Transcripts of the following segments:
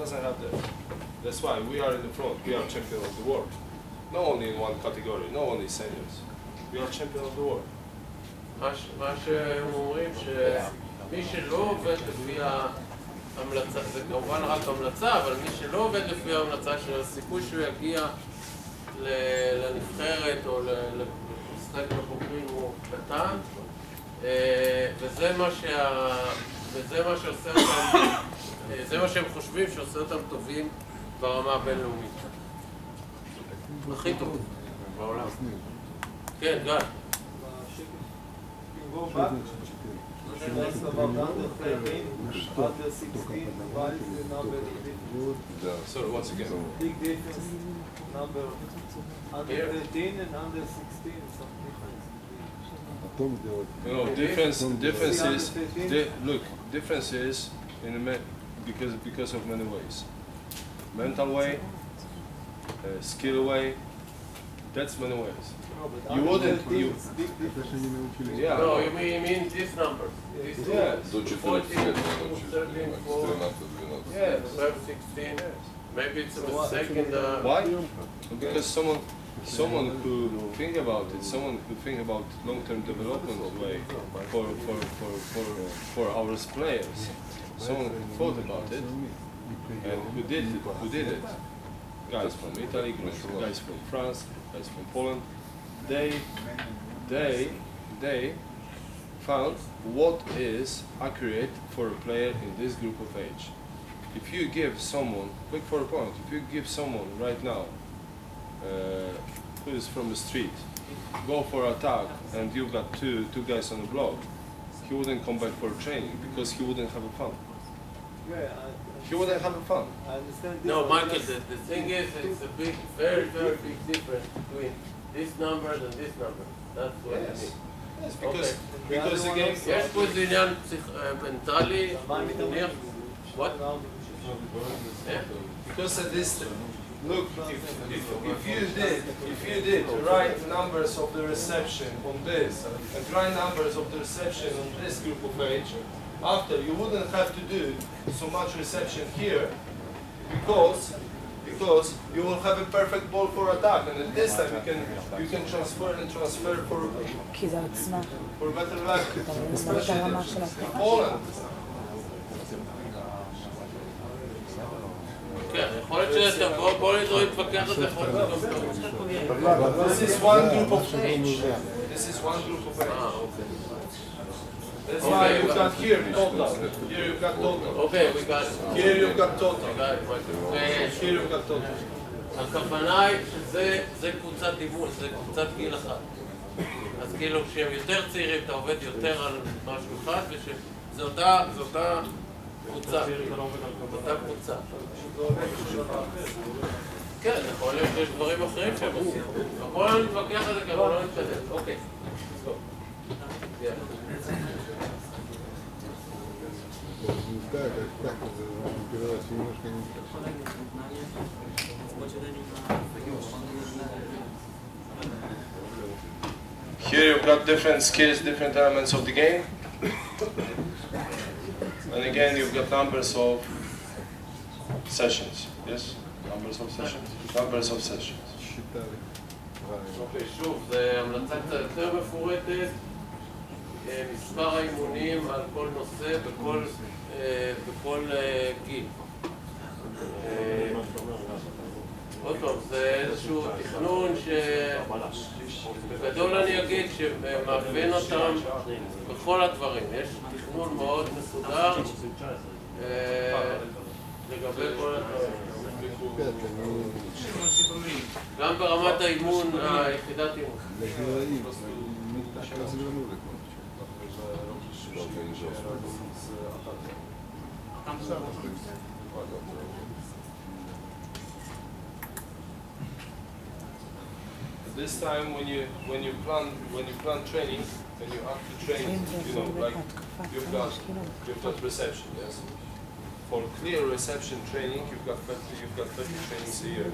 doesn't have that. That's why we are in the front. We are champion of the world. Not only in one category, not only seniors. We are champion of the world. מה שהם אומרים שמי שלא עובד לפי ההמלצה, זה כמובן רק המלצה, אבל מי שלא עובד לפי ההמלצה שהסיכוי שהוא יגיע לנבחרת או למשחק בבוגרים הוא קטן, וזה מה שעושה אותם, זה מה שהם חושבים שעושה אותם טובים ברמה הבינלאומית. הכי טוב בעולם. כן, גל. Go back. That's about under 13, under 16. Why is the number big? So once again. Big difference. Number under 13 and under 16. Some difference. You know, difference is look. Difference is because of many ways. Mental way, skill way. That's many ways. You wouldn't. Yeah. No, you mean this number. This Yes. 14, 13, 4, Yes. 12, 16. Maybe it's a mistake in the. Why? Because someone who think about it, someone who think about long-term development way for our players, someone who thought about it and who did it. Guys from Italy, guys from France, guys from Poland. They found what is accurate for a player in this group of age. If you give someone, look for a point, if you give someone right now who is from the street, go for attack and you've got two guys on the block, he wouldn't come back for training because he wouldn't have a fun. He wouldn't have a fun. I understand. No, Michael, the thing is, it's a big, very, very big difference between this number and this number. That's what I mean. Yes, because again, יש פה איזה עניין מנטלי, נניח, what? Because at this, look, if you did right numbers of the reception on this and right numbers of the reception on this group of age, after you wouldn't have to do so much reception here because you will have a perfect ball for attack, and at this time you can transfer for better level, especially in Poland. כן, יכול להיות שתבוא, בוא נתווכח על זה, יכול להיות גם This is one group of age. This is one group of age. That's why you've got here total. Here you've got total. Okay, we got it. Here you've got total. Here you've got total. הכוונה היא שזה קבוצת אימון, זה קבוצת גיל אחת. אז כאילו כשהם יותר צעירים אתה עובד יותר על משהו אחד ושזה אותה קבוצה. אותה קבוצה. כן, יכול להיות שיש דברים אחרים שהם עושים. בואו נתווכח על זה כי לא נתקדם. אוקיי. Here you've got different skills, different elements of the game. And again, you've got numbers of sessions. Yes? Numbers of sessions. Numbers of sessions. אוקיי, שוב, זו המלצה קצת יותר מפורטת. מספר האימונים על כל נושא בכל גיל. עוד פעם, זה איזשהו תכנון שבגדול אני אגיד שמאפיין אותם בכל הדברים. יש תכנון מאוד מסודר לגבי כל הדברים. גם ברמת האימון, היחידת אימון. This time, when you plan training, and you have to train, you know, like you've got reception, yes. For clear reception training, you've got 30 trainings a year.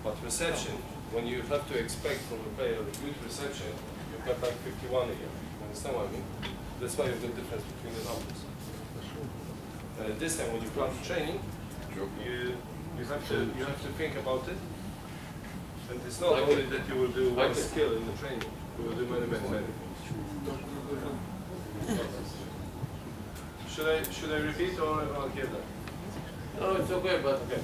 But reception, when you have to expect from a player a good reception, you've got like 51 a year. You understand what I mean? That's why you've got difference between the numbers. And at this time, when you plan training, you have to think about it. And it's not only that you will do one skill in the training, you will do many. Should I repeat or I'll get that? No, it's okay, but Okay.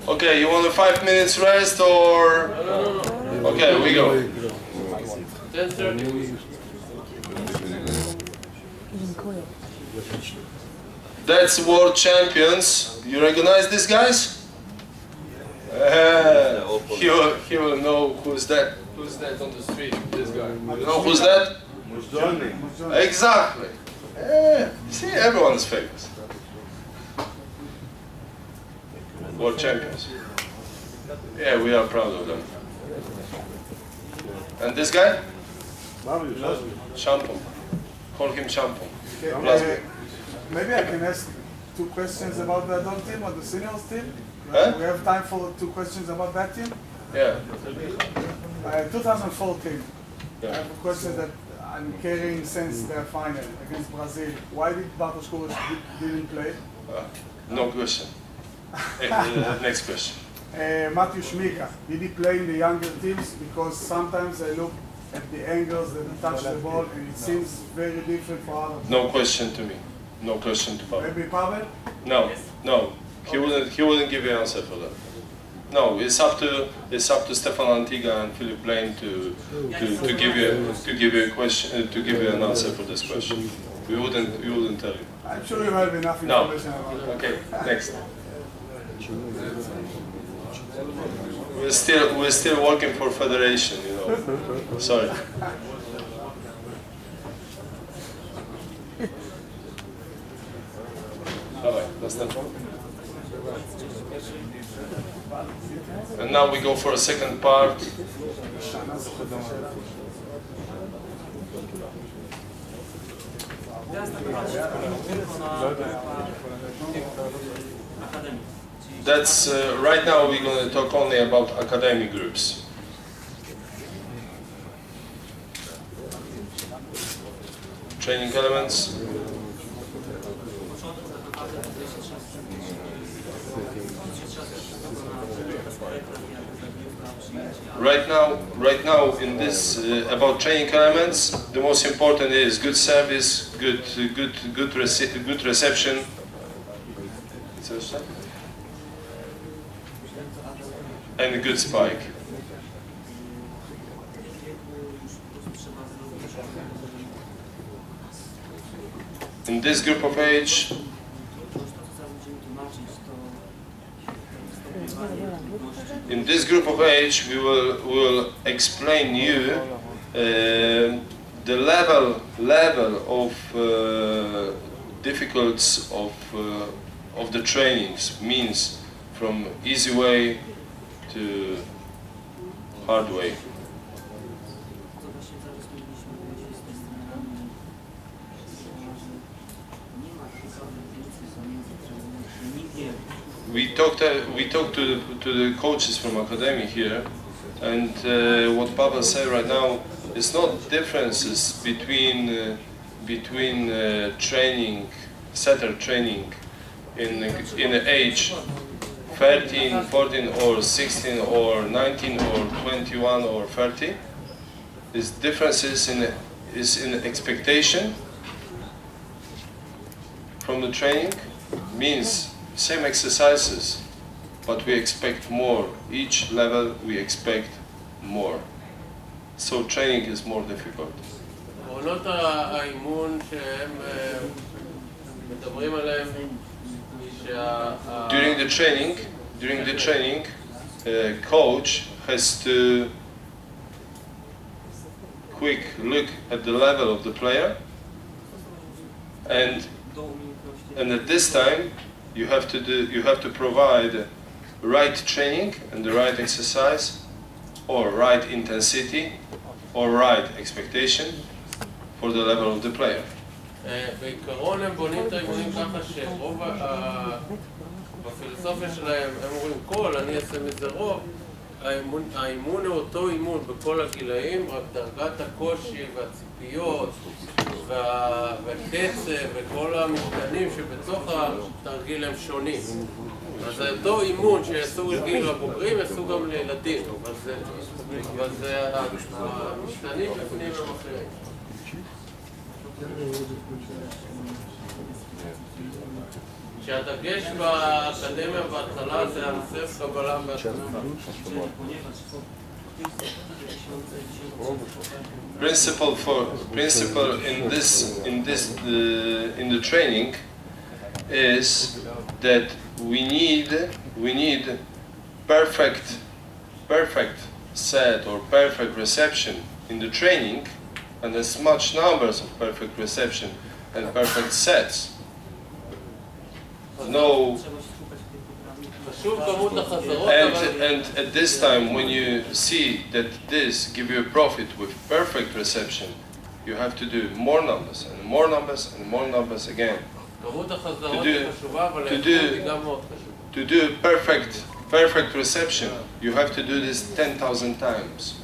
Okay, you want a 5 minutes rest or? No. Okay, we go. 10:30. That's world champions. You recognize these guys? He will know who's that. Who's that on the street? This guy. You know who's that? Exactly. See, everyone is famous. World champions. Yeah, we are proud of them. And this guy? Shampoo. Call him Shampoo. Maybe I can ask 2 questions about the adult team or the seniors team? Huh? We have time for 2 questions about that team? Yeah. 2014. Yeah. I have a question that I'm carrying since the final against Brazil. Why did Bartosz Kuruc didn't play? No question. Next question. Matthew Schmika, did he play in the younger teams? Because sometimes I look at the angles that he touch the ball and it seems very different for others. No question to me. No question to Pavel. Maybe Pavel? No, no. He wouldn't give you an answer for that. No, it's up to Stefan Antiga and Philip Blaine to give you a question, to give you an answer for this question. We wouldn't tell you. I'm sure you have enough information about it. Okay, next. We're still working for federation, you know. Sorry. Alright, that's that one. And now we go for a second part. That's right now we're going to talk only about academic groups. Training elements. Right now in this about training elements, the most important is good service, good reception. And a good spike. In this group of age, we will explain you the level of difficulties of the trainings, means from easy way to hard way. We talked to the coaches from academy here, and what Pavel said right now is not differences between training, setter training in age 13, 14, or 16, or 19, or 21, or 30. Is differences in expectation from the training, means same exercises, but we expect more. Each level we expect more. So training is more difficult. עקרונות האימון שהם מדברים עליהם During the training, coach has to quick look at the level of the player, and at this time you have to provide right training and the right exercise, or right intensity, or right expectation for the level of the player. בעיקרון הם בונים את האימונים ככה שרוב בפילוסופיה שלהם הם אומרים כל, אני אעשה מזה רוב. האימון הוא אותו אימון בכל הגילאים, רק דרגת הקושי והציפיות והקצב וכל המשתנים שבתוך התרגיל הם שונים. אז אותו אימון שעשו לגיל הבוגרים, עשו גם לילדים, אבל המשתנים בפנים הם אחרים. שהדגש באקדמיה בהתחלה זה על סף קבלה והתחלה. Principle in the training is that we need perfect set or perfect reception in the training, and as much numbers of perfect reception and perfect sets. No. And at this time, when you see that this give you a profit with perfect reception, you have to do more numbers and more numbers and more numbers again. To do perfect reception, you have to do this 10,000 times.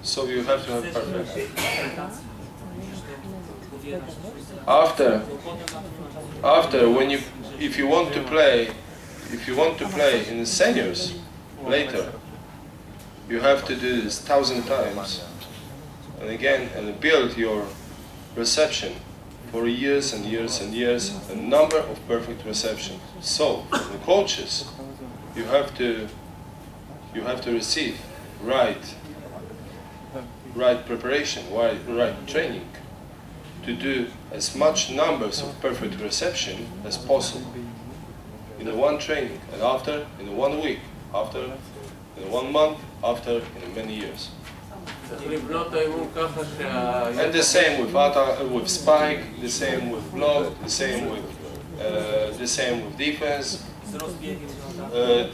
So you have to have perfect. After if you want to play in the seniors later, you have to do this 1,000 times and again, and build your reception for years and years and years, a number of perfect reception. So the coaches, you have to receive right preparation, right training, to do as much numbers of perfect reception as possible in the one training, and after in the 1 week, after in 1 month, after in many years. And the same with spike, the same with block, the same with defense,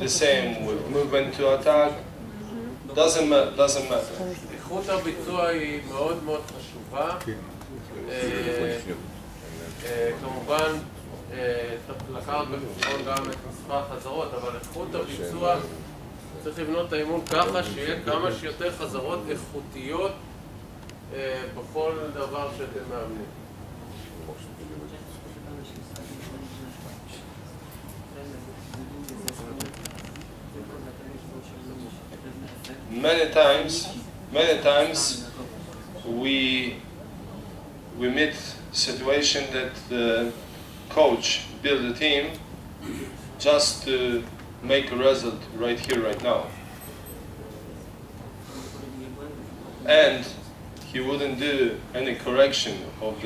the same with movement to attack. Doesn't matter. איכות הביצוע היא מאוד מאוד חשובה. כמובן צריך לקחת בחשבון גם את מספר החזרות, אבל איכות הביצוע צריך לבנות את האימון ככה שיהיה כמה שיותר חזרות איכותיות בכל דבר שאתם מאמנים. Many times we meet situation that the coach build a team just to make a result right here, right now, and he wouldn't do any correction of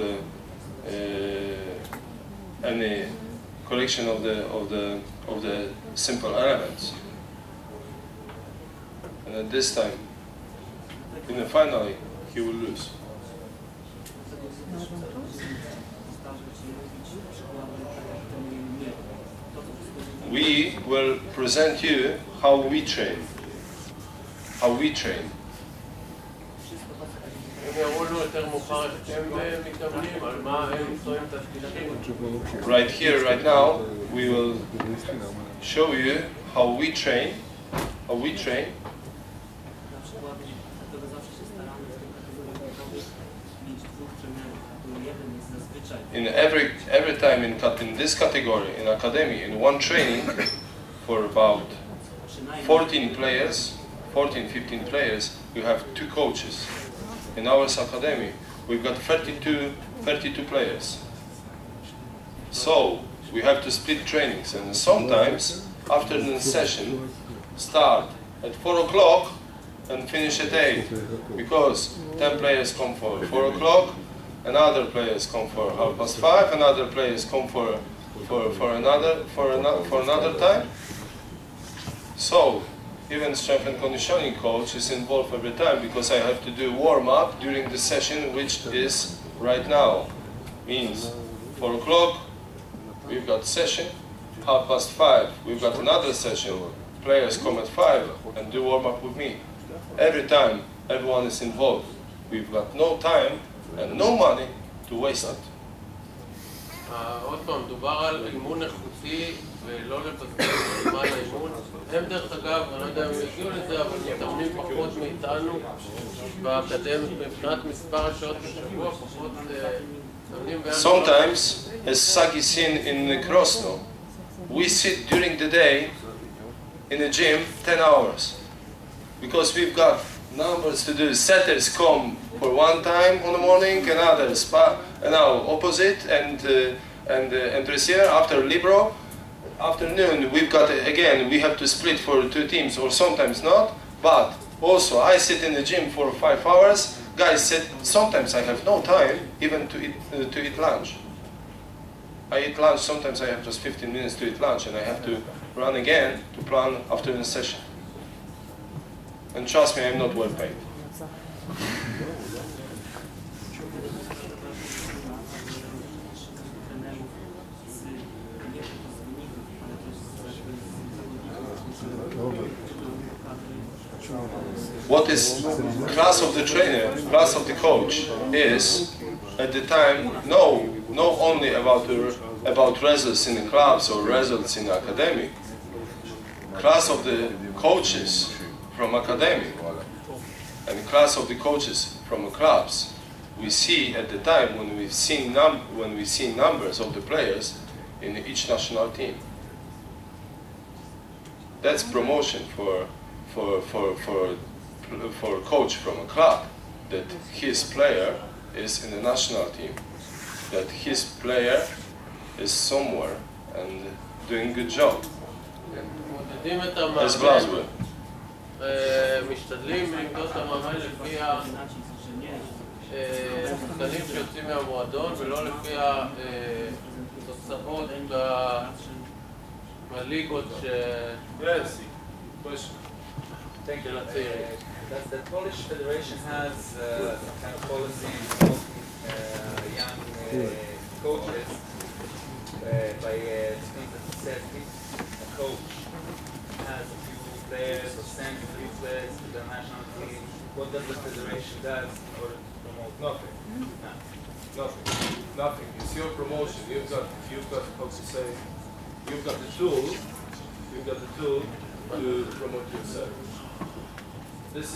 the simple elements. And at this time, in the finale, he will lose. We will present you how we train. Right here, right now, we will show you how we train. In every time in this category, in academy, in one training, for about 14 players, 15 players, you have 2 coaches. In our academy, we've got 32 players. So we have to split trainings, and sometimes afternoon session start at 4 o'clock and finish at 8, because 10 players come for 4 o'clock, and other players come for 5:30, and other players come for another time. So even strength and conditioning coach is involved every time, because I have to do warm-up during the session, which is right now. Means 4 o'clock, we've got session, 5:30, we've got another session. Players come at 5 and do warm-up with me. Every time, everyone is involved. We've got no time and no money to waste it. עוד פעם, דובר על אימון איכותי ולא לבזבז זמן האימון. הם דרך אגב, אני לא יודע אם יגיעו לזה, אבל מתאמנים פחות מאיתנו באקדמית מבחינת מספר השעות בשבוע, פחות מתאמנים בערך... Sometimes, as Saki seen in Krosno, we sit during the day in the gym 10 hours because we've got numbers to do. Setters come for one time on the morning, another now opposite, and receiver after libero. Afternoon we've got again we have to split for 2 teams or sometimes not. But also I sit in the gym for 5 hours. Guys sit. Sometimes I have no time even to eat lunch. I eat lunch. Sometimes I have just 15 minutes to eat lunch, and I have to run again to plan afternoon session. And trust me, I'm not well paid. What is class of the trainer, class of the coach is at the time not only about results in the clubs or results in the academy. Class of the coaches from academy and class of the coaches from the clubs, we see at the time when we see numbers of the players in each national team. That's promotion for a coach from a club, that his player is in the national team, that his player is somewhere and doing a good job. As Glasgow. משתדלים למדוד את המאמן לפי השחקנים שיוצאים מהמועדון ולא לפי התוצאות בליגות של הצעירים. The Polish Federation has a kind of policy of young coaches by things that said if a coach has a few players or sends a few players to the national team, what does the federation do in order to promote? Nothing. Nothing. It's your promotion. You've got how to say, you've got the tool to promote yourself. This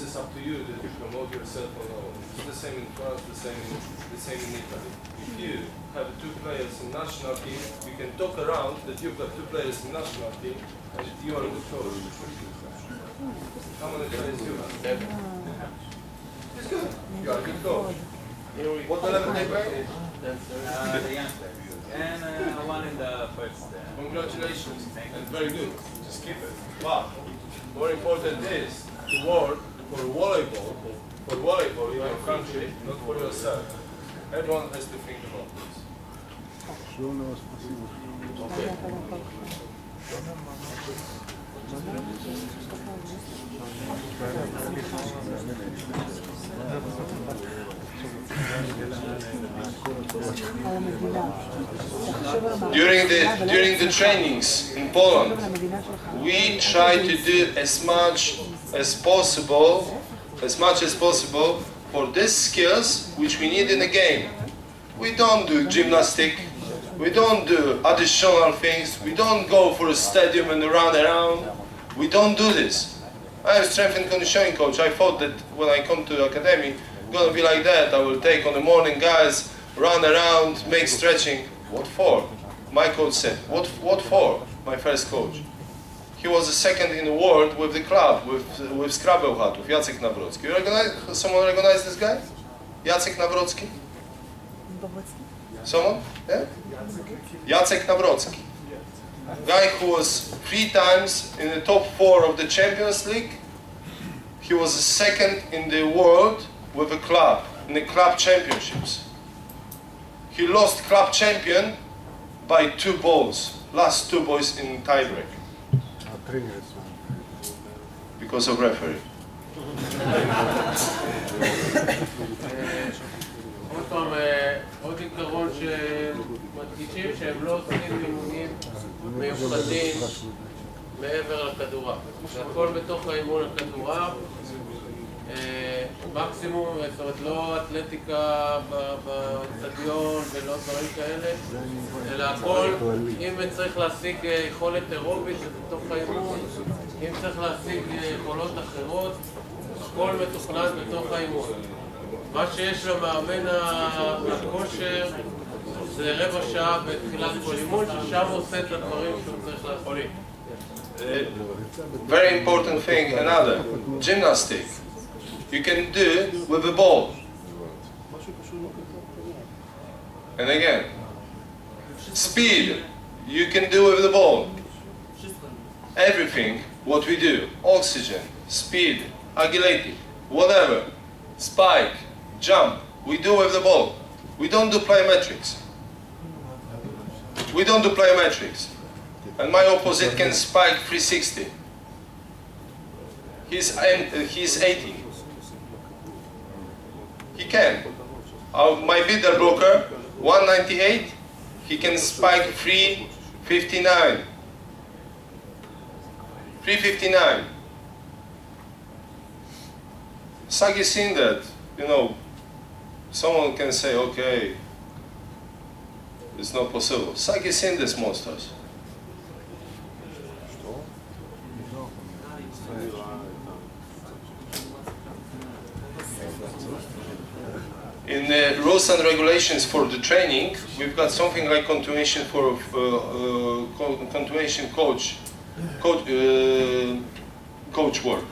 is up to you that you promote yourself or not. It's the same in France, the same in Italy. If you have 2 players in national team, you can talk around that you've got 2 players in national team and you are a good coach. How many players you have? 7. It's good. You are a good coach. What level they play? The young players. And one in the first. Congratulations. And very good. Just keep it. But more important is to work for volleyball in your country, not for yourself. Everyone has to think about this. Okay. During the trainings in Poland, we try to do as much as possible for these skills which we need in the game. We don't do gymnastic, we don't do additional things, we don't go for a stadium and run around. We don't do this. I am strength and conditioning coach. I thought that when I come to the academy, it's gonna be like that. I will take on the morning guys, run around, make stretching. What for? My coach said, what for? My first coach. He was the 2nd in the world with the club, with Scrabble Hatów, Jacek Nawrocki. Someone recognize this guy? Jacek Nawrocki? Someone? Yeah? Jacek Nawrocki. Guy who was 3 times in the top 4 of the Champions League. He was the 2nd in the world with a club, in the club championships. He lost club champion by 2 balls, last 2 balls in tiebreak. Because of referee. עוד עיקרון שמדגישים שהם לא עושים אימונים מיוחדים מעבר לכדורעף. זה הכל בתוך האימון הכדורעף. מקסימום, זאת אומרת לא אתלטיקה באצטדיון ולא דברים כאלה, אלא הכל, אם צריך להשיג יכולת אירובית זה בתוך האימון, אם צריך להשיג יכולות אחרות, הכל מתוכנן בתוך האימון. מה שיש למאמן הכושר זה רבע שעה בתחילת כל אימון, ששם הוא עושה את הדברים שהוא צריך לעשות. Very important thing, another, gymnastic. You can do with a ball. And again, speed, you can do with the ball. Everything, what we do, oxygen, speed, agility, whatever, spike, jump, we do with the ball. We don't do plyometrics. We don't do plyometrics. And my opposite can spike 360. He's 80. He can. My middle blocker, 198, he can spike 359. 359. Sagi seen that, you know, someone can say, okay, it's not possible. Sagi seen these monsters. In the rules and regulations for the training, we've got something like continuation for continuation coach work.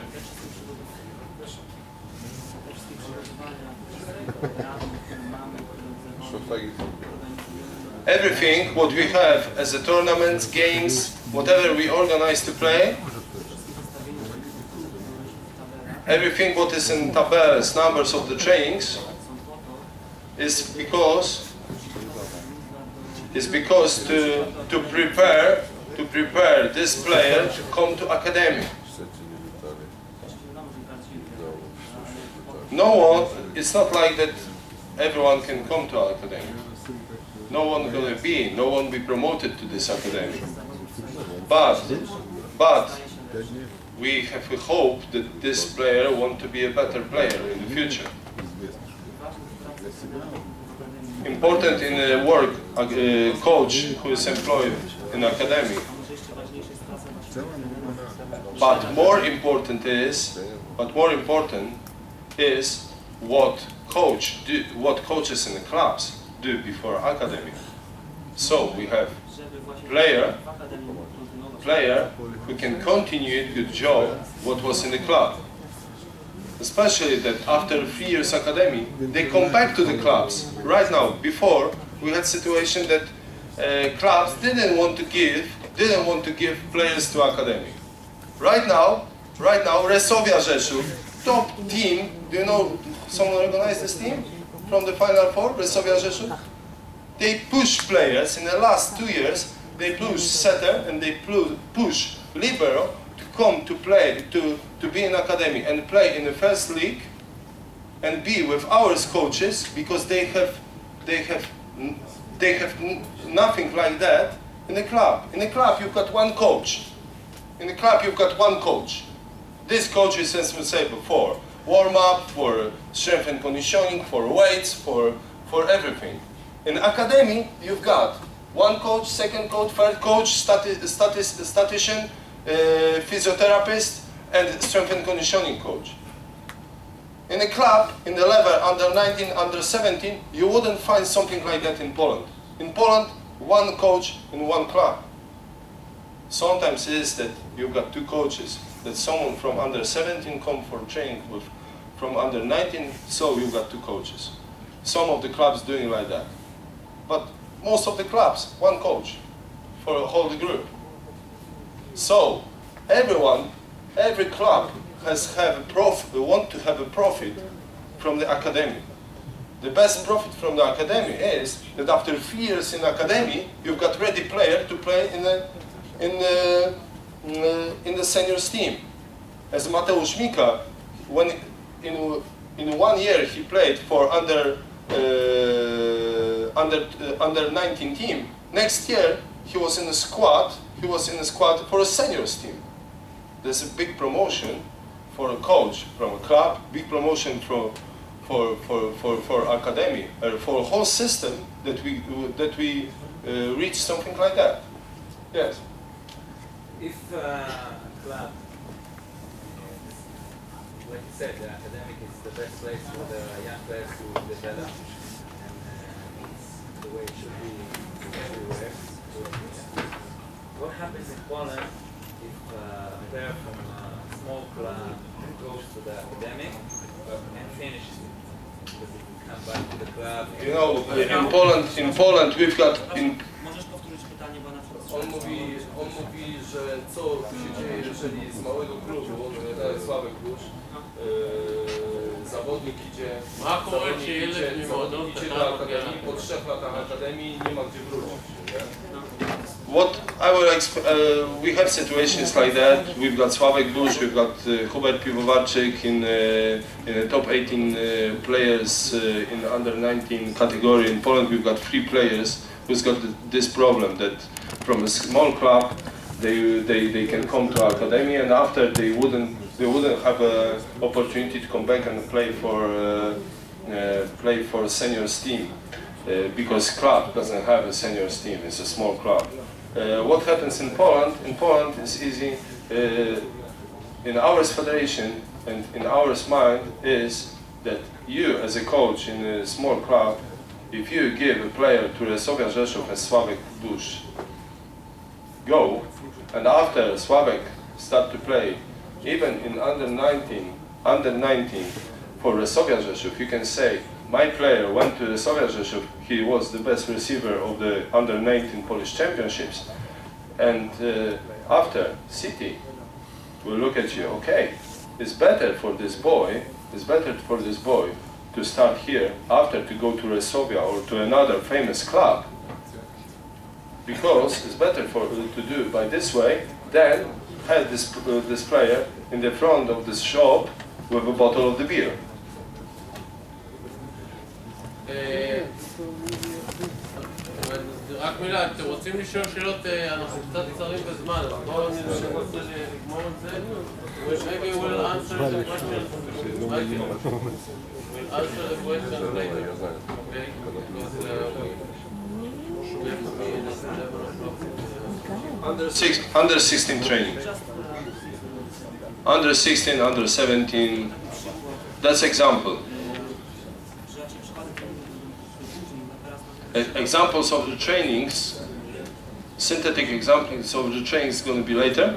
Everything what we have as a tournaments, games, whatever we organize to play, everything what is in tables, numbers of the trainings, is because to prepare this player to come to academy. No one, it's not like that everyone can come to our academy. No one will be promoted to this academy. But we have a hope that this player wants to be a better player in the future. Important in the work, coach who is employed in academy. But more important is what coaches in the clubs do before academy. So we have player who can continue good job what was in the club. Especially that after 3 years academy, they come back to the clubs. Right now, before we had situation that clubs didn't want to give players to academy. Right now, Resovia Rzeszów, top team. Do you know someone organized this team from the Final Four? Resovia Rzeszów. They push players in the last 2 years. They push setter and they push libero to come to play, to be in academy and play in the first league and be with our coaches, because they have nothing like that in the club. In the club you've got one coach. This coach is, as we said before, warm up, for strength and conditioning, for weights, for everything. In academy you've got one coach, second coach, third coach, statistician, physiotherapist, and strength and conditioning coach. In a club, in the level under 19, under 17, you wouldn't find something like that in Poland. In Poland, one coach in one club. Sometimes it is that you've got two coaches, that someone from under 17 come for training with from under 19, so you've got two coaches. Some of the clubs doing like that. But most of the clubs, one coach for a whole group. So every club want to have a profit from the academy. The best profit from the academy is that after 3 years in academy, you've got ready player to play in the seniors team. As Mateusz Mika, when in 1 year he played for under 19 team. Next year he was in the squad. He was in the squad for a seniors team. There's a big promotion for a coach from a club, big promotion for academy, for a whole system that we reach something like that. Yes. If a club, like you said, the academic is the best place for the young players to develop, and it's the way it should be everywhere. What happens in Poland if a player from a small club goes to the academic and finishes it? Because if you come back to the club, you know, in Poland we've got On mówi, że co się dzieje, jeżeli z małego klubu, to jest słaby klub, zawodnik idzie do akademii, po 3 latach akademii nie ma gdzie wrócić. What I will we have situations like that. We've got Sławek Bush, we've got Hubert Piwowarczyk in the top 18 players in under 19 category. In Poland we've got 3 players who's got this problem that from a small club they can come to academy, and after they wouldn't have an opportunity to come back and play for seniors team because club doesn't have a seniors team. It's a small club. What happens in Poland? In Poland is easy. In our federation and in our mind is that you as a coach in a small club, if you give a player to Resovia Rzeszów as Sławek Bush, go, and after Sławek start to play, even in under 19 for Resovia Rzeszów, you can say, my player went to Resovia Rzeszów, he was the best receiver of the under 19 Polish championships, and after City will look at you, okay, it's better for this boy to start here after to go to Resovia or to another famous club, because it's better to do by this way than have this player in the front of this shop with a bottle of the beer. רק מילה, אתם רוצים לשאול שאלות, אנחנו קצת קצרים בזמן, אז בואו ננסה לגמור את זה. Maybe we'll answer the question. We'll answer the question later. Okay? Because we have to be in this level of Under 16 training. Under 16, under 17. That's example. Examples of the trainings, synthetic examples of the trainings is going to be later.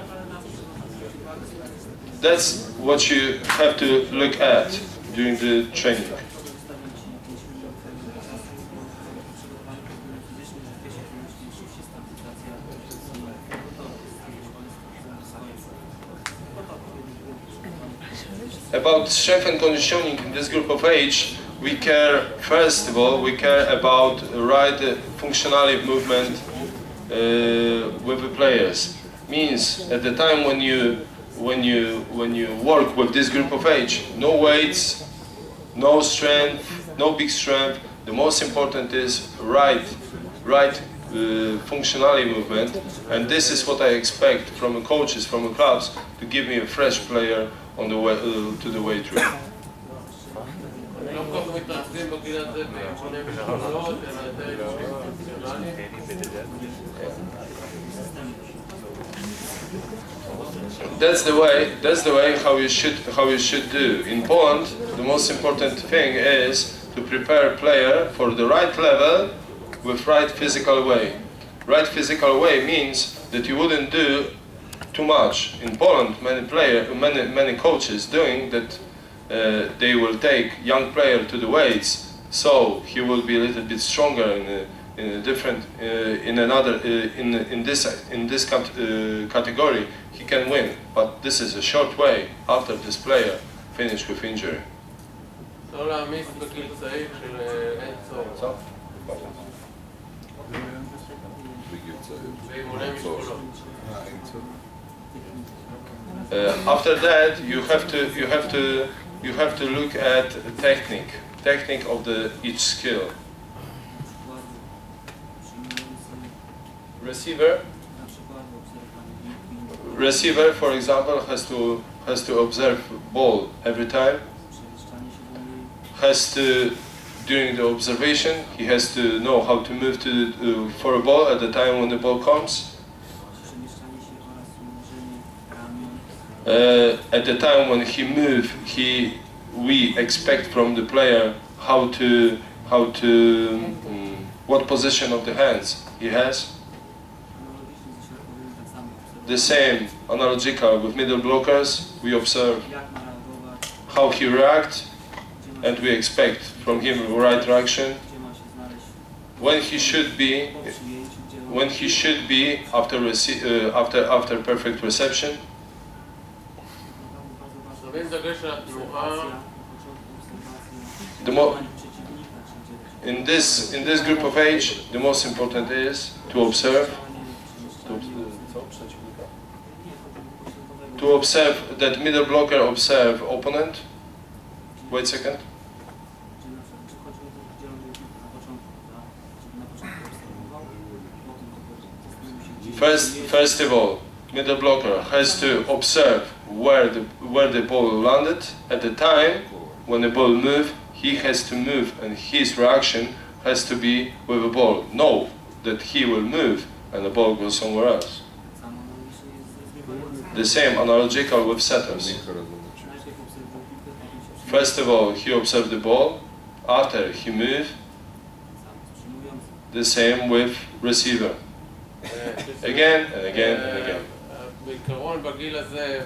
That's what you have to look at during the training. About strength and conditioning in this group of age, we care, first of all, we care about right functionality movement with the players. Means at the time when you work with this group of age, no weights, no strength, no big strength. The most important is right functionality movement, and this is what I expect from the coaches, from the clubs, to give me a fresh player on the way to the weight room. That's the way how you should do. In Poland, the most important thing is to prepare a player for the right level with right physical way. Right physical way means that you wouldn't do too much. In Poland, many coaches doing that. They will take young player to the weights, so he will be a little bit stronger in this category. He can win, but this is a short way after this player finished with injury. After that, you have to look at technique of each skill. Receiver, for example, has has to observe ball every time. Has to, during the observation, he has to know how to move for a ball at the time when the ball comes. At the time when he moves, we expect from the player what position of the hands he has. The same, analogical with middle blockers, we observe how he reacts, and we expect from him the right reaction. When he should be after perfect reception. In this group of age, the most important is to observe that middle blocker observe opponent. Wait a second. First of all, middle blocker has to observe where the ball landed. At the time when the ball moves, he has to move, and his reaction has to be with the ball. Know that he will move, and the ball goes somewhere else. The same, analogical with setters. First of all, he observed the ball. After he moves, the same with receiver. Again and again and again. בעיקרון בגיל הזה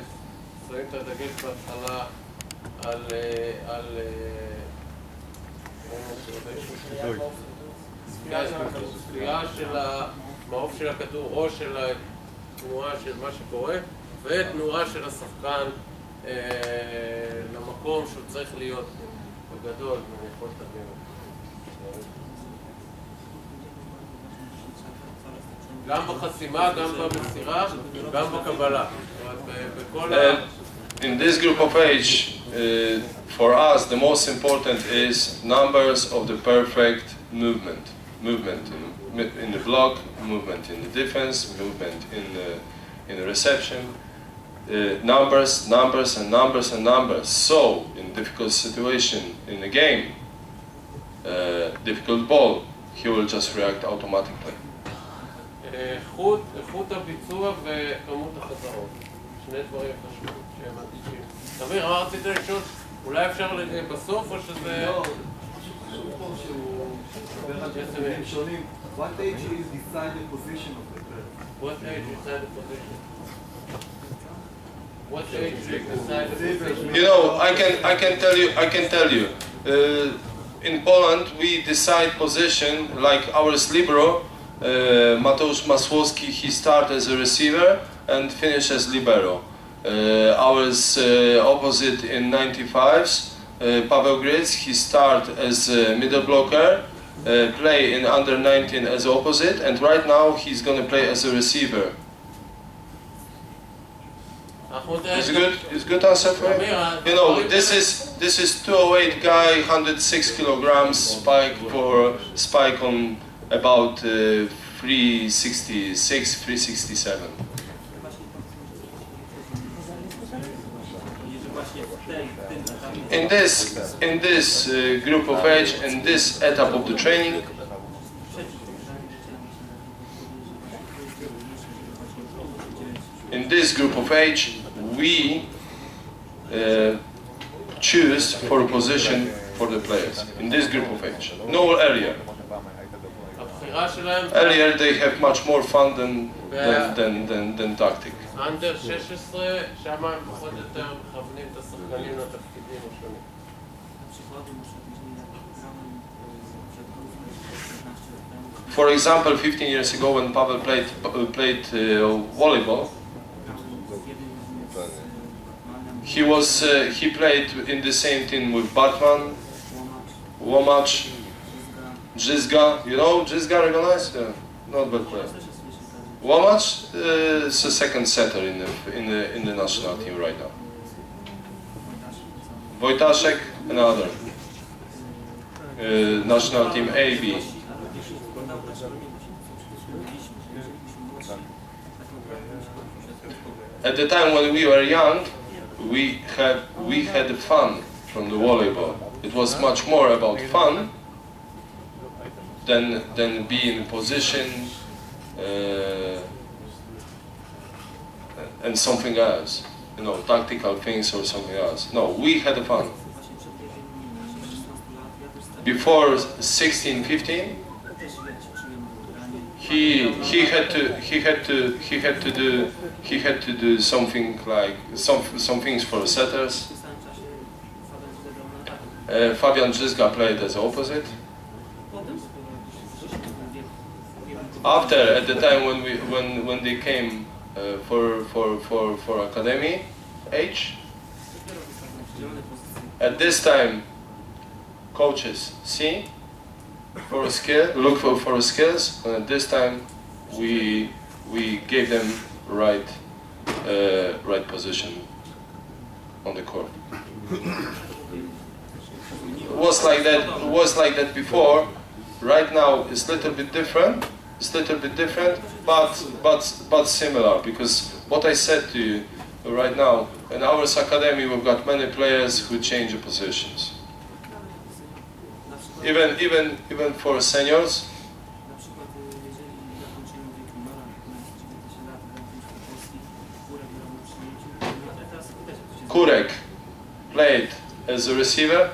שמים את הדגש בהתחלה על צפייה של המעוף של הכדור, ראש של התנועה של מה שקורה, ותנועה של השחקן למקום שהוא צריך להיות בגדול, אני יכול לתרגם. גם בחסימה, גם במסירה, גם בקבלה. In this group of age, for us, the most important is numbers of the perfect movement. Movement in the block, movement in the defense, movement in the reception. Numbers, numbers, and numbers, and numbers. So, in difficult situation in the game, difficult ball, he will just react automatically. איכות הביצוע וכמות החזרות. שני דברים חשובים שהם מדגישים. תמיר, מה רצית לשאול? אולי אפשר בסוף או שזה... לא, חשוב פה שהוא מדבר על דברים שונים. What age is decide the position of the player? What age decide the position? What age decide the position? You know, I can tell you. In Poland, we decide position like our libero. Mateusz Masłowski, he started as a receiver and finished as libero. Ours opposite in 95s, Paweł Gryc, he started as a middle blocker, play in under 19 as opposite, and right now he's going to play as a receiver. It's good answer for him. You know, this is 208 guy, 106 kilograms, spike on about 366, 367. In this group of age, in this etap of the training, in this group of age, we choose for a position for the players. In this group of age, no area. Earlier they have much more fun than tactic. Under 16, שם הם פחות יותר מכוונים את השחקנים לתפקידים השונים. For example, 15 years ago when Pavel played volleyball, he played in the same team with Bartman, Łomacz, Drzyzga. You know Drzyzga, recognized? Not bad player. Łomacz is a second setter in the national team right now. Wojtaszek, another. National team A, B. At the time when we were young, we had fun from the volleyball. It was much more about fun than being in position and something else, you know, tactical things or something else. No, we had fun. Before 16, 15, he had to do something like some things for setters. Fabian Drzyzga played as opposite. After, at the time when they came for academy age, at this time coaches see for a skill, look for skills, and at this time we gave them right position on the court. It was like that before. Right now it's a little bit different. But similar, because what I said to you right now, in our academy we've got many players who change the positions. Even for seniors. Kurek played as a receiver,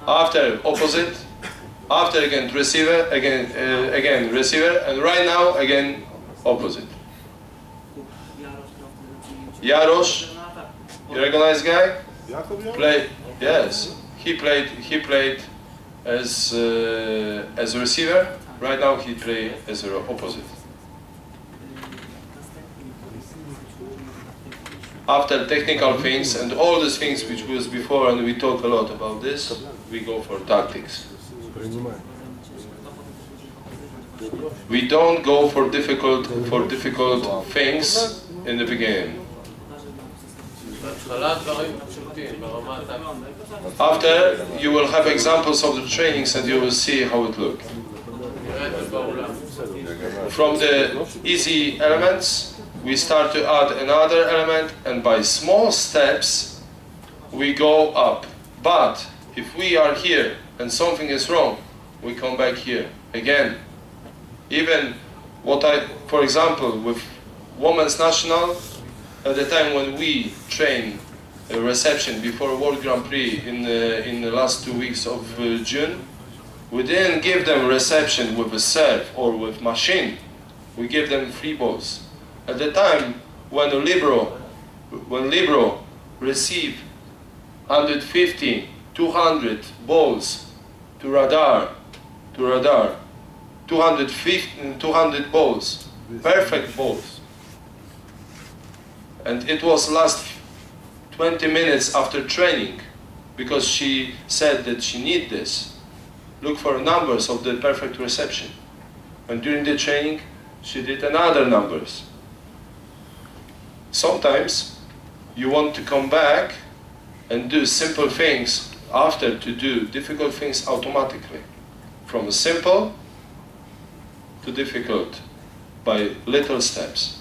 after opposite, after again receiver, again receiver, and right now again opposite. Jarosz, you recognize guy? Played, yes. He played as a receiver. Right now he plays as an opposite. After technical things and all these things which was before, and we talk a lot about this, we go for tactics. We don't go for difficult things in the beginning. After, you will have examples of the trainings and you will see how it looks. From the easy elements, we start to add another element, and by small steps, we go up. But if we are here and something is wrong, we come back here again. Even for example, with Women's National, at the time when we train a reception before World Grand Prix in the last 2 weeks of June, we didn't give them reception with a serve or with machine. We give them free balls. At the time when libero receive 150, 200 balls to radar, 200 balls, perfect balls. And it was last 20 minutes after training, because she said that she need this. Look for numbers of the perfect reception. And during the training, she did another numbers. Sometimes you want to come back and do simple things after to do difficult things automatically. From simple to difficult by little steps.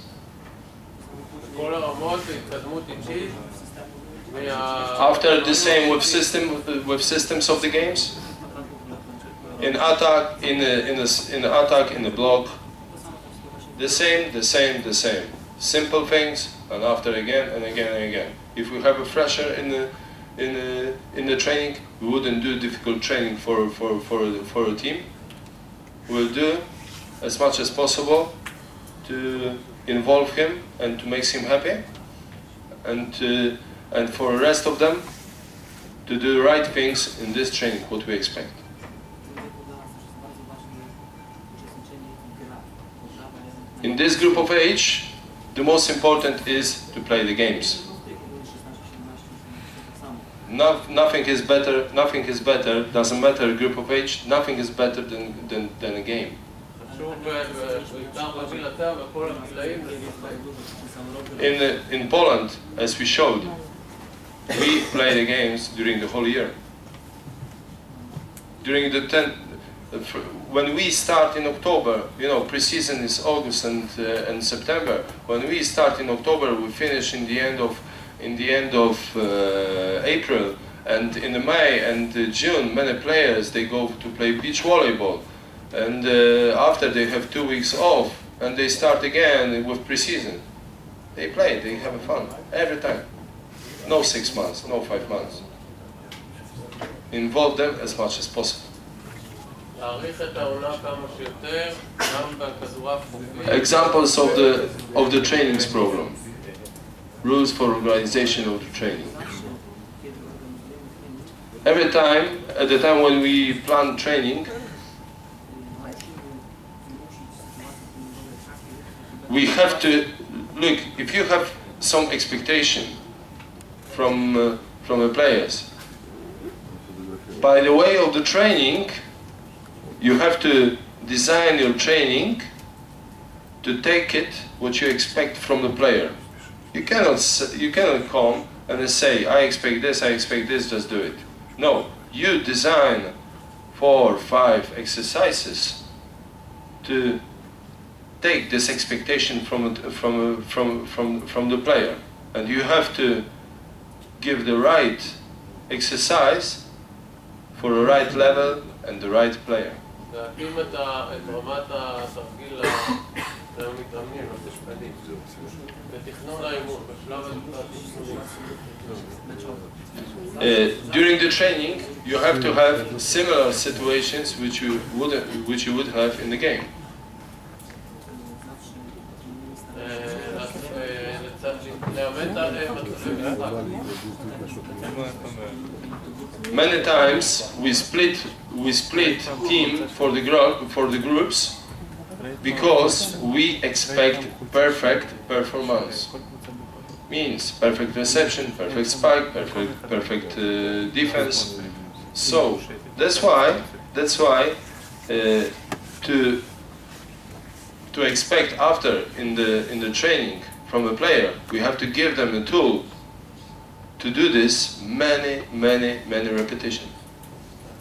After the same with systems of the games. In attack, in the block, the same. Simple things, and after again and again and again. If we have a fresher in the training, we wouldn't do difficult training for a team. We'll do as much as possible to involve him and to make him happy, and for the rest of them to do the right things in this training, what we expect. In this group of age, the most important is to play the games. Nothing is better, doesn't matter group of age, nothing is better than a game. In Poland, as we showed, we play the games during the whole year. During the when we start in October, you know, pre-season is August and September. When we start in October, we finish in the end of in the end of April, and in May and June, many players, they go to play beach volleyball, and after they have 2 weeks off, and they start again with pre-season. They play, they have fun, every time. No 6 months, no 5 months. Involve them as much as possible. Examples of the trainings program. Rules for organization of the training. Every time, at the time when we plan training, we have to look, if you have some expectation from the players, by the way of the training, you have to design your training to take it what you expect from the player. You cannot come and say, I expect this, just do it. No, you design 4 or 5 exercises to take this expectation from the player, and you have to give the right exercise for the right level and the right player. להתאים את רמת התרגיל למתאמנים, לתשפנים, בתכנון האימון, בשלב התכנוני. During the training, you have to have similar situations which you would have in the game. Many times we split team for the groups because we expect perfect performance. Means perfect reception, perfect spike, perfect defense. So that's why to expect after in the training from a player, we have to give them a tool to do this many repetitions.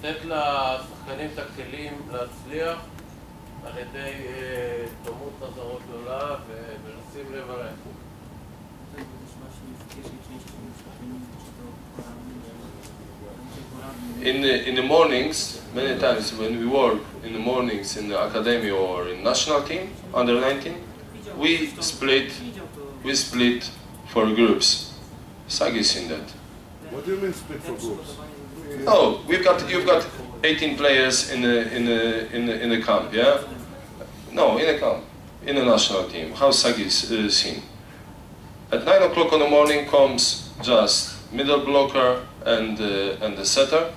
לתת לשחקנים את הכלים להצליח על ידי כמות חזרות גדולה ולשים לב על האיכות. In the mornings, many times when we work in the mornings in the academy or in national team, under 19, we split for groups. Sagi's in that. What do you mean split for groups? Oh, you've got 18 players in the camp, yeah? No, in the camp, in the national team. How Sagi's seen? At 9 o'clock in the morning comes just middle blocker and the setter.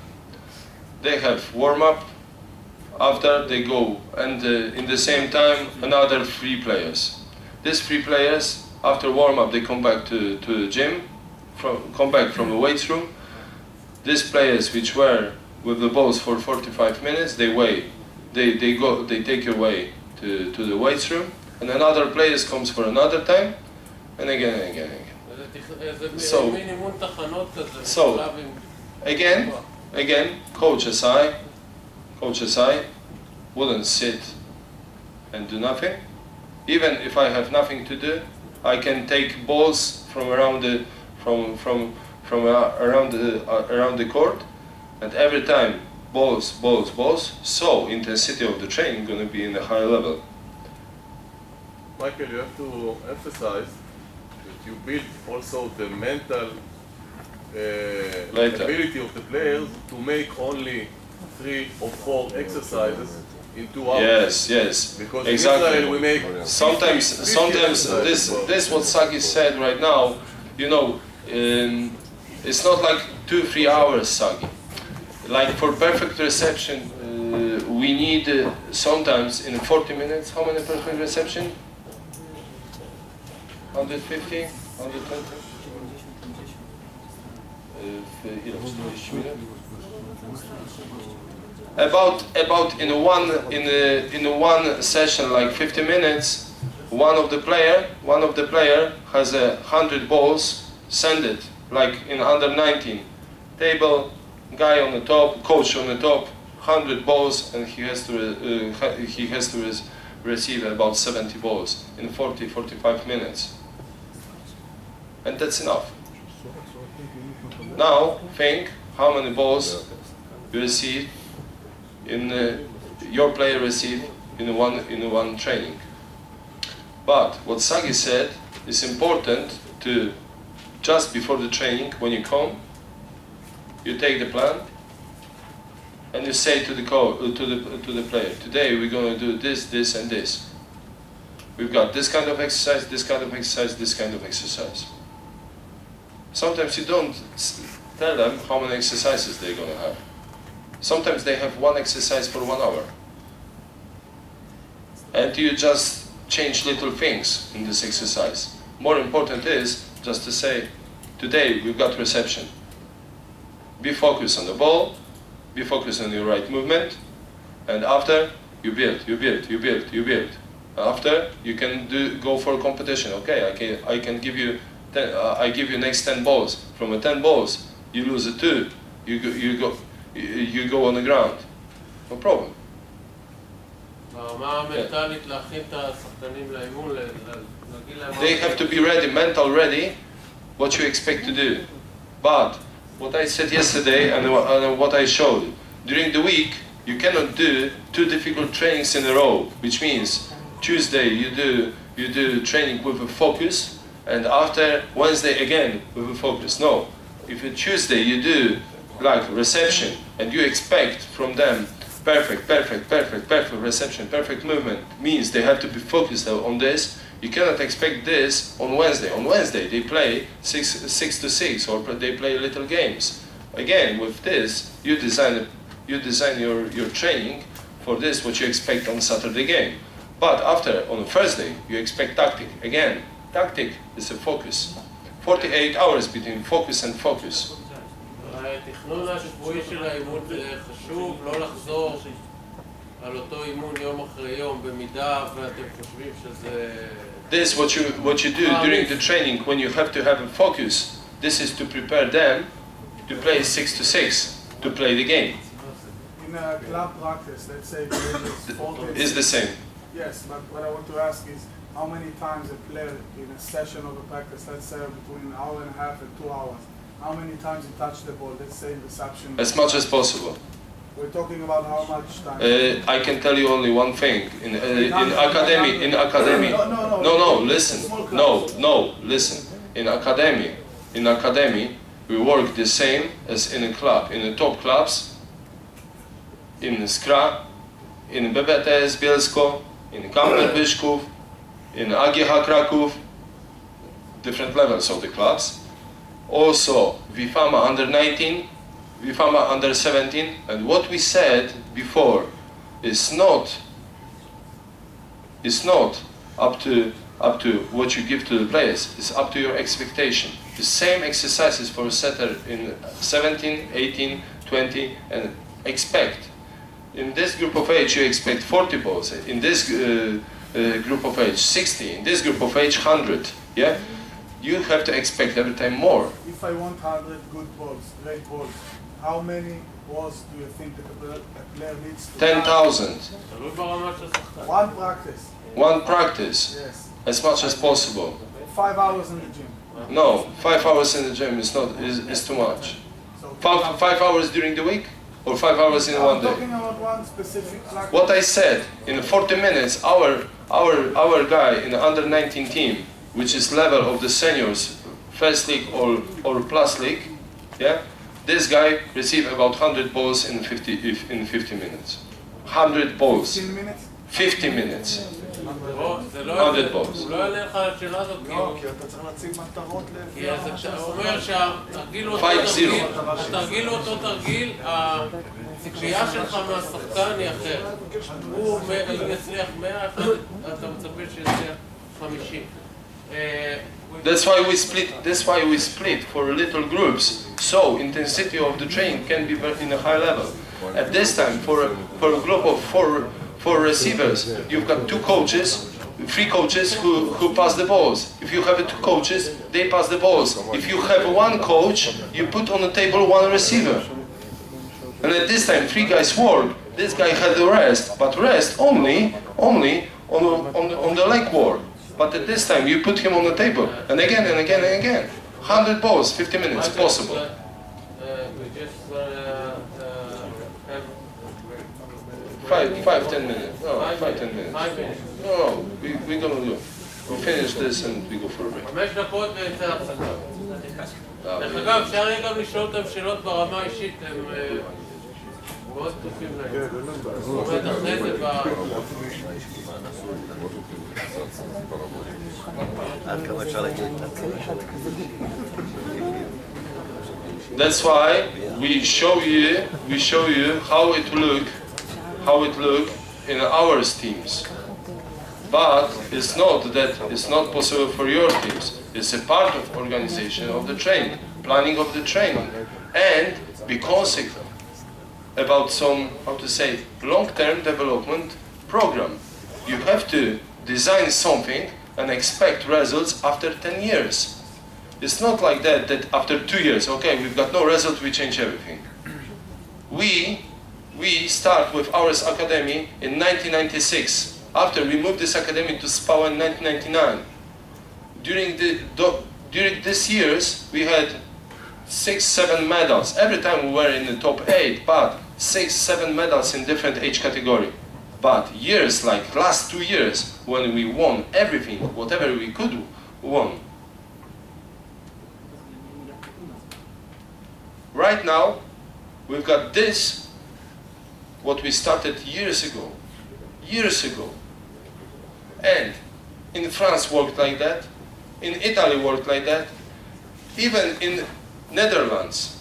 They have warm-up. After they go, and in the same time another 3 players. These 3 players, after warm-up, they come back to the gym, come back from the weight room. These players which were with the balls for 45 minutes, they take away to the weight room, and another players comes for another time, and again and again and again. So again, coach SI wouldn't sit and do nothing. Even if I have nothing to do, I can take balls from around the around the court, and every time balls. So intensity of the training going to be in a high level. Michael, you have to emphasize that you build also the mental ability of the players to make only 3 or 4 exercises in 2 hours. Yes, because exactly. in Israel we make sometimes this what Sagi said right now. You know, it's not like 2-3 hours, Sagi. Like for perfect reception, we need sometimes in 40 minutes. How many perfect reception? 150, 120. About in one session, like 50 minutes, one of the player has 100 balls, send it like in under 19 table, guy on the top, coach on the top, 100 balls, and he has to receive about 70 balls in 40-45 minutes, and that's enough. Now think how many balls you receive your player received in one training. But what Sagi said is important to just before the training, when you come, you take the plan and you say to the player, today we're going to do this, this, and this. We've got this kind of exercise, this kind of exercise, this kind of exercise. Sometimes you don't tell them how many exercises they're going to have. Sometimes they have one exercise for 1 hour. And you just change little things in this exercise. More important is just to say, today we've got reception. Be focused on the ball, be focused on your right movement, and after, you build, you build, you build, you build. After, you can go for a competition. Okay, I can give you 10, I give you next 10 balls. From the 10 balls, you lose a 2, you go on the ground. No problem. They have to be ready, mental ready, what you expect to do. But what I said yesterday and what I showed, during the week you cannot do 2 difficult trainings in a row, which means Tuesday you do training with a focus, and after Wednesday again with a focus. No, if a Tuesday you do like reception and you expect from them perfect reception, perfect movement, means they have to be focused on this. You cannot expect this on Wednesday. On Wednesday they play 6 to 6 or they play little games. Again, with this, you design your training for this, what you expect on Saturday game. But after, on Thursday, you expect tactic. Again, tactic is a focus. 48 hours between focus and focus. התכנון השבועי של האימון חשוב, לא לחזור על אותו אימון יום אחרי יום, במידה ואתם חושבים שזה... This what you do during the training when you have to have a focus. This is to prepare them to play 6 to 6, to play the game. In a club practice, let's say it's the same. Yes, but what I want to ask is how many times a player in a session of a practice, let's say between an hour and a half and 2 hours, how many times you touch the ball, let's say in reception? As much as possible. We're talking about how much time? I can tell you only one thing. In academy. No, listen. No, listen. In academy, we work the same as in a club. In the top clubs, in Skra, in BBTS Bielsko, in Kamper Byszków, in AGH Kraków, different levels of the clubs. Also, Wifama under 19, Wifama under 17, and what we said before is not up to what you give to the players. It's up to your expectation. The same exercises for a setter in 17, 18, 20, and expect. In this group of age, you expect 40 balls. In this group of age, 60. In this group of age, 100. Yeah. You have to expect every time more. If I want 100 good balls, great balls, how many balls do you think that a player needs to 10,000. One practice. One practice. Yes. As much as possible. 5 hours in the gym. No, 5 hours in the gym is too much. So 5 hours during the week, or 5 hours in one I'm day. talking about one specific practice. What I said, in 40 minutes, our guy in the under 19 team, which is level of the seniors, first league or plus league, yeah, this guy received about 100 balls in 50 minutes. 100 balls. 15 minutes? 50 minutes. 100 balls. הוא לא יענה לך על השאלה הזאת, לא, כי אתה צריך להציג מטרות כי אתה אומר שהתרגיל הוא אותו תרגיל, הציפייה שלך מהשחקן היא אחרת. הוא יצליח 100, אתה מצפה שיצליח 50. That's why we split for little groups, so intensity of the training can be in a high level. At this time, for a group of four receivers, you've got 2 coaches, 3 coaches who pass the balls. If you have 2 coaches, they pass the balls. If you have 1 coach, you put on the table 1 receiver. And at this time, 3 guys work. This guy had the rest, but rest only on the leg work. But at this time, you put him on the table, and again and again and again. 100 balls, 50 minutes, possible. 5-10 minutes. No, 5-10 minutes. 5 minutes. No, we're gonna do. We finish this and we go for a break. 5 דקות ויצא הפסקה. דרך אגב, אפשר יהיה גם לשאול אותם שאלות ברמה האישית, הם מאוד פתוחים להם. זאת אומרת, אחרי זה That's why we show you how it look in our teams. But it's not that it's not possible for your teams. It's a part of organization of the training, planning of the training, and be consequent about some, how to say, long-term development program. You have to design something and expect results after 10 years. It's not like that after 2 years, okay, we've got no result, we change everything. We start with our academy in 1996. After we moved this academy to Spawa in 1999. During these years, we had 6-7 medals. Every time we were in the top 8, but 6-7 medals in different age category. But years, like last 2 years, when we won everything, whatever we could won. Right now, we've got this, what we started years ago. And in France worked like that, in Italy worked like that, even in Netherlands,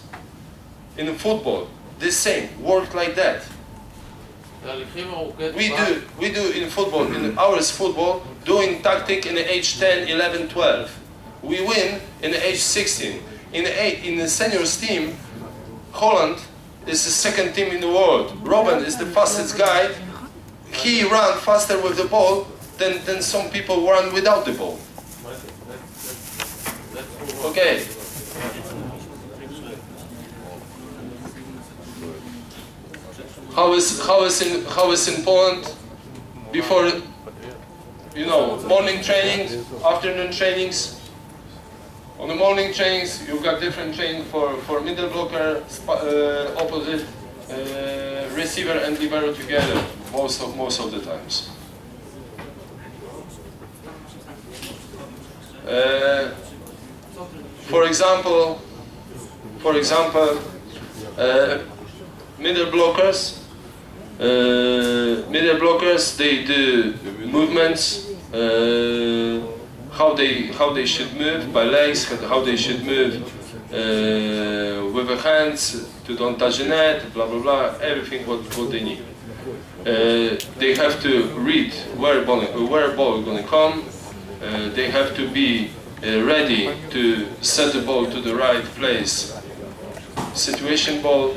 in football, the same, worked like that. We do in football, in ours football, doing tactic in the age 10, 11, 12. We win in the age 16. In the seniors team, Holland is the second team in the world. Robin is the fastest guy. He ran faster with the ball than some people run without the ball. Okay. How is in Poland? Before, you know, morning trainings, afternoon trainings. On the morning trainings, you've got different training for middle blocker, opposite, receiver and libero together most of the times. For example, middle blockers, they do movements, how they should move by legs, how they should move with the hands to don't touch the net, blah blah blah, everything what they need. They have to read where ball is going to come. They have to be ready to set the ball to the right place. Situation ball.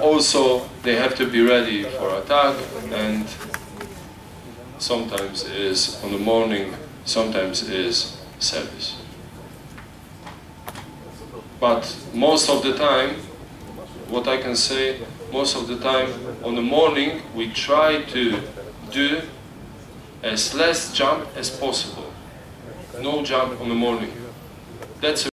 Also, they have to be ready for attack, and sometimes is on the morning, sometimes is service. But most of the time, what I can say, most of the time on the morning we try to do as less jump as possible. No jump on the morning. That's